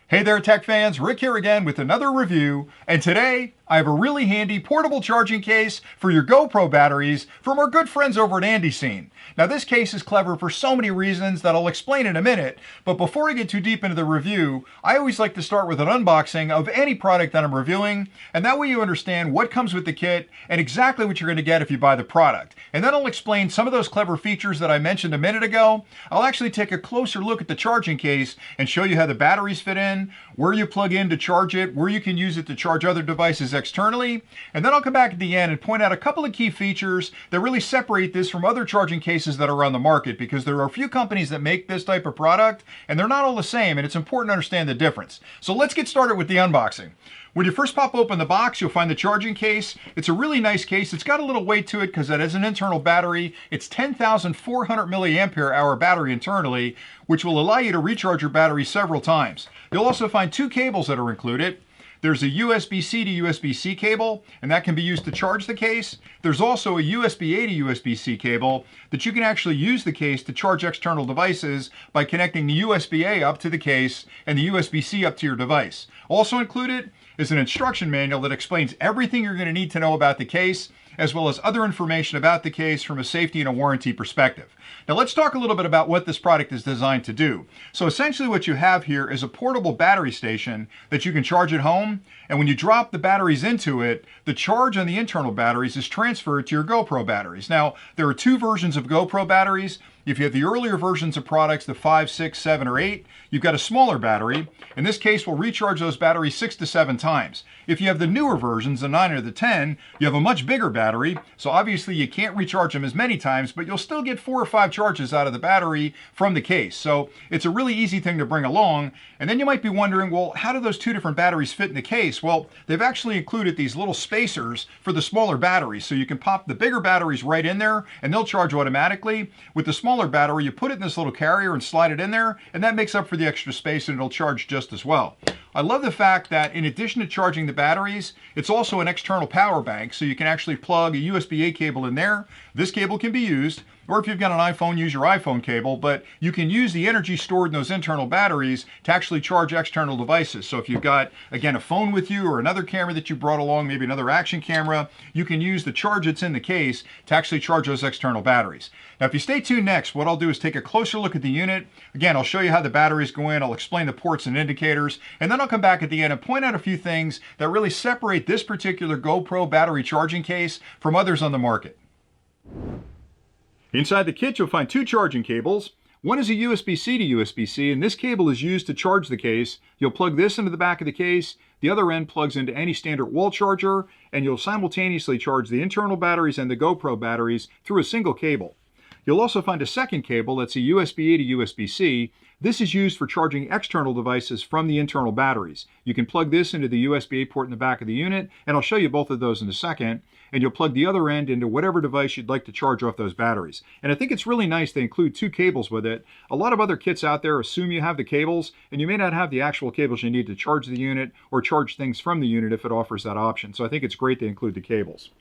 Hey there tech fans, Rick here again with another review, and today I have a really handy portable charging case for your GoPro batteries from our good friends over at ZGcine. Now this case is clever for so many reasons that I'll explain in a minute, but before I get too deep into the review, I always like to start with an unboxing of any product that I'm reviewing, and that way you understand what comes with the kit and exactly what you're going to get if you buy the product. And then I'll explain some of those clever features that I mentioned a minute ago. I'll actually take a closer look at the charging case and show you how the batteries fit in, where you plug in to charge it, where you can use it to charge other devices externally, and then I'll come back at the end and point out a couple of key features that really separate this from other charging cases that are on the market, because there are a few companies that make this type of product and they're not all the same, and it's important to understand the difference. So let's get started with the unboxing. When you first pop open the box, you'll find the charging case. It's a really nice case. It's got a little weight to it because it has an internal battery. It's 10,400 milliampere hour battery internally, which will allow you to recharge your battery several times. You'll also find two cables that are included. There's a USB-C to USB-C cable, and that can be used to charge the case. There's also a USB-A to USB-C cable that you can actually use the case to charge external devices by connecting the USB-A up to the case and the USB-C up to your device. Also included is an instruction manual that explains everything you're going to need to know about the case, as well as other information about the case from a safety and a warranty perspective. Now let's talk a little bit about what this product is designed to do. So essentially what you have here is a portable battery station that you can charge at home, and when you drop the batteries into it, the charge on the internal batteries is transferred to your GoPro batteries. Now there are two versions of GoPro batteries. If you have the earlier versions of products, the 5, 6, 7, or 8, you've got a smaller battery. In this case, we'll recharge those batteries 6 to 7 times. If you have the newer versions, the 9 or the 10, you have a much bigger battery, so obviously you can't recharge them as many times, but you'll still get 4 or 5 charges out of the battery from the case. So it's a really easy thing to bring along. And then you might be wondering, well, how do those two different batteries fit in the case? Well, they've actually included these little spacers for the smaller batteries, so you can pop the bigger batteries right in there and they'll charge automatically. With the smaller battery, you put it in this little carrier and slide it in there, and that makes up for the extra space and it'll charge just as well. I love the fact that in addition to charging the batteries, it's also an external power bank, so you can actually plug a USB-A cable in there. This cable can be used, or if you've got an iPhone, use your iPhone cable, but you can use the energy stored in those internal batteries to actually charge external devices. So if you've got, again, a phone with you or another camera that you brought along, maybe another action camera, you can use the charge that's in the case to actually charge those external batteries. Now, if you stay tuned next, what I'll do is take a closer look at the unit. Again, I'll show you how the batteries go in, I'll explain the ports and indicators, and then I'll come back at the end and point out a few things that really separate this particular GoPro battery charging case from others on the market. Inside the kit, you'll find two charging cables. One is a USB-C to USB-C, and this cable is used to charge the case. You'll plug this into the back of the case. The other end plugs into any standard wall charger, and you'll simultaneously charge the internal batteries and the GoPro batteries through a single cable. You'll also find a second cable that's a USB-A to USB-C. This is used for charging external devices from the internal batteries. You can plug this into the USB-A port in the back of the unit, and I'll show you both of those in a second. And you'll plug the other end into whatever device you'd like to charge off those batteries. And I think it's really nice they include two cables with it. A lot of other kits out there assume you have the cables, and you may not have the actual cables you need to charge the unit or charge things from the unit if it offers that option. So I think it's great they include the cables.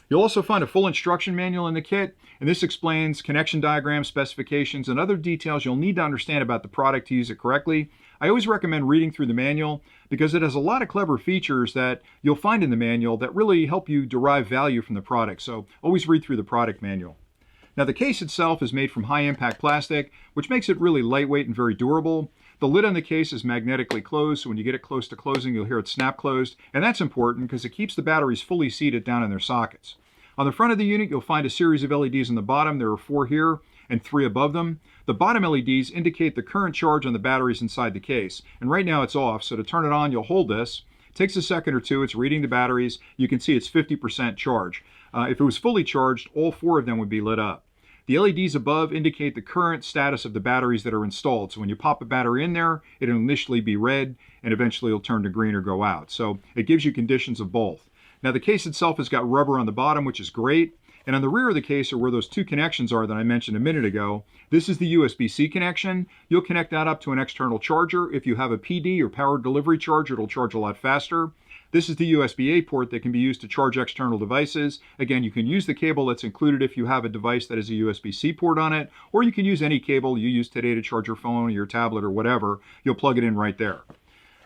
You'll also find a full instruction manual in the kit, and this explains connection diagrams, specifications, and other details you'll need to understand about the product to use it correctly. I always recommend reading through the manual because it has a lot of clever features that you'll find in the manual that really help you derive value from the product, so always read through the product manual. Now the case itself is made from high-impact plastic, which makes it really lightweight and very durable. The lid on the case is magnetically closed, so when you get it close to closing, you'll hear it snap closed, and that's important because it keeps the batteries fully seated down in their sockets. On the front of the unit, you'll find a series of LEDs on the bottom. There are 4 here and 3 above them. The bottom LEDs indicate the current charge on the batteries inside the case, and right now it's off, so to turn it on, you'll hold this. It takes a second or two, it's reading the batteries. You can see it's 50% charge. If it was fully charged, all 4 of them would be lit up. The LEDs above indicate the current status of the batteries that are installed. So when you pop a battery in there, it'll initially be red and eventually it'll turn to green or go out. So it gives you conditions of both. Now the case itself has got rubber on the bottom, which is great. And on the rear of the case are where those two connections are that I mentioned a minute ago. This is the USB-C connection. You'll connect that up to an external charger. If you have a PD or power delivery charger, it'll charge a lot faster. This is the USB-A port that can be used to charge external devices. Again, you can use the cable that's included if you have a device that has a USB-C port on it, or you can use any cable you use today to charge your phone or your tablet or whatever. You'll plug it in right there.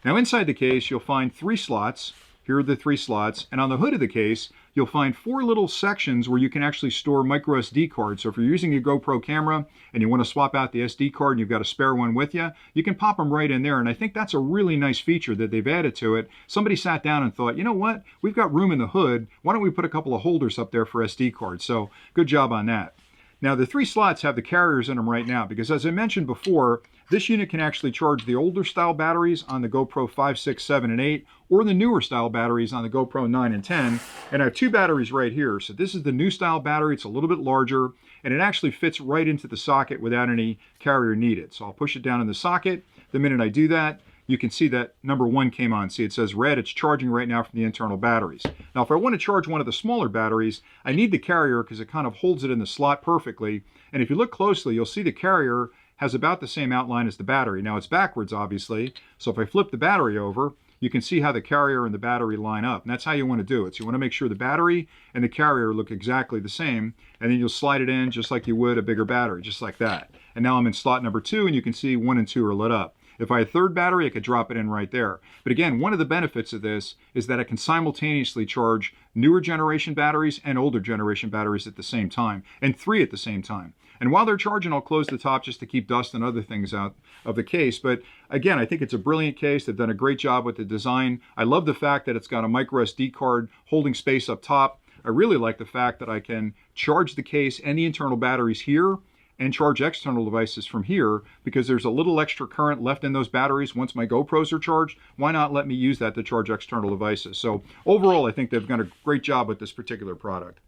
Now inside the case, you'll find 3 slots. Here are the 3 slots. And on the hood of the case, you'll find 4 little sections where you can actually store micro SD cards. So if you're using your GoPro camera and you want to swap out the SD card and you've got a spare one with you, you can pop them right in there. And I think that's a really nice feature that they've added to it. Somebody sat down and thought, you know what? We've got room in the hood. Why don't we put a couple of holders up there for SD cards? So good job on that. Now the 3 slots have the carriers in them right now because as I mentioned before, this unit can actually charge the older style batteries on the GoPro 5, 6, 7, and 8, or the newer style batteries on the GoPro 9 and 10. And I have 2 batteries right here. So this is the new style battery. It's a little bit larger, and it actually fits right into the socket without any carrier needed. So I'll push it down in the socket. The minute I do that, you can see that number 1 came on. See, it says red. It's charging right now from the internal batteries. Now, if I want to charge one of the smaller batteries, I need the carrier because it kind of holds it in the slot perfectly. And if you look closely, you'll see the carrier has about the same outline as the battery. Now, it's backwards, obviously. So if I flip the battery over, you can see how the carrier and the battery line up. And that's how you want to do it. So you want to make sure the battery and the carrier look exactly the same. And then you'll slide it in just like you would a bigger battery, just like that. And now I'm in slot number 2, and you can see 1 and 2 are lit up. If I had a third battery, I could drop it in right there. But again, one of the benefits of this is that I can simultaneously charge newer generation batteries and older generation batteries at the same time, and 3 at the same time. And while they're charging, I'll close the top just to keep dust and other things out of the case. But again, I think it's a brilliant case. They've done a great job with the design. I love the fact that it's got a micro SD card holding space up top. I really like the fact that I can charge the case and the internal batteries here and charge external devices from here because there's a little extra current left in those batteries once my GoPros are charged. Why not let me use that to charge external devices? So overall, I think they've done a great job with this particular product.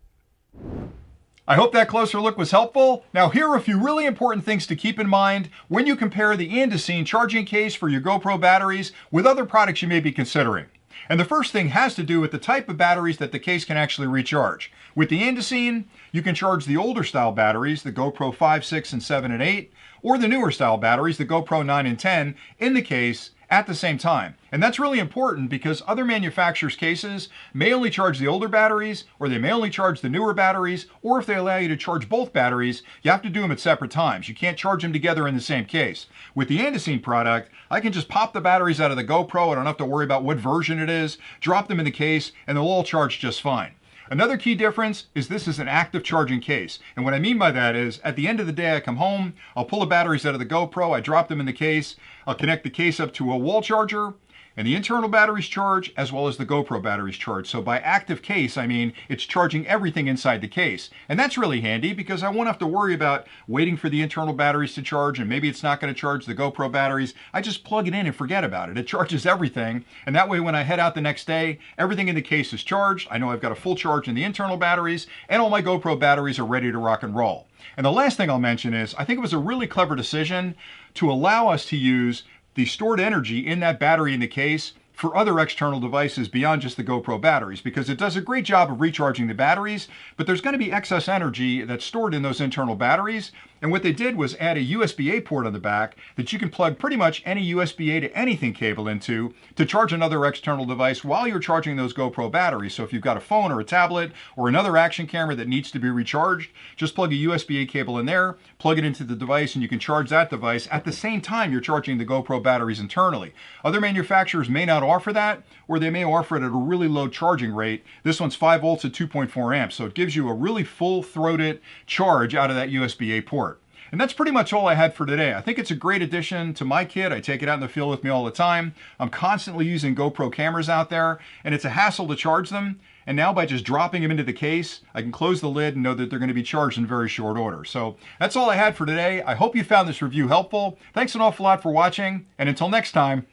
I hope that closer look was helpful. Now here are a few really important things to keep in mind when you compare the Untitled charging case for your GoPro batteries with other products you may be considering. And the first thing has to do with the type of batteries that the case can actually recharge. With the Untitled, you can charge the older style batteries, the GoPro 5, 6, and 7, and 8, or the newer style batteries, the GoPro 9 and 10, in the case at the same time. And that's really important because other manufacturers' cases may only charge the older batteries, or they may only charge the newer batteries, or if they allow you to charge both batteries, you have to do them at separate times. You can't charge them together in the same case. With the Untitled product, I can just pop the batteries out of the GoPro. I don't have to worry about what version it is, drop them in the case, and they'll all charge just fine. Another key difference is this is an active charging case. And what I mean by that is at the end of the day, I come home, I'll pull the batteries out of the GoPro, I drop them in the case, I'll connect the case up to a wall charger, and the internal batteries charge as well as the GoPro batteries charge. So by active case, I mean it's charging everything inside the case. And that's really handy because I won't have to worry about waiting for the internal batteries to charge and maybe it's not going to charge the GoPro batteries. I just plug it in and forget about it. It charges everything. And that way when I head out the next day, everything in the case is charged. I know I've got a full charge in the internal batteries and all my GoPro batteries are ready to rock and roll. And the last thing I'll mention is I think it was a really clever decision to allow us to use the stored energy in that battery in the case for other external devices beyond just the GoPro batteries, because it does a great job of recharging the batteries, but there's going to be excess energy that's stored in those internal batteries. And what they did was add a USB-A port on the back that you can plug pretty much any USB-A to anything cable into to charge another external device while you're charging those GoPro batteries. So if you've got a phone or a tablet or another action camera that needs to be recharged, just plug a USB-A cable in there, plug it into the device, and you can charge that device at the same time you're charging the GoPro batteries internally. Other manufacturers may not offer that, or they may offer it at a really low charging rate. This one's 5 volts at 2.4 amps, so it gives you a really full-throated charge out of that USB-A port. And that's pretty much all I had for today. I think it's a great addition to my kit. I take it out in the field with me all the time. I'm constantly using GoPro cameras out there, and it's a hassle to charge them. And now by just dropping them into the case, I can close the lid and know that they're going to be charged in very short order. So that's all I had for today. I hope you found this review helpful. Thanks an awful lot for watching, and until next time,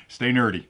stay nerdy.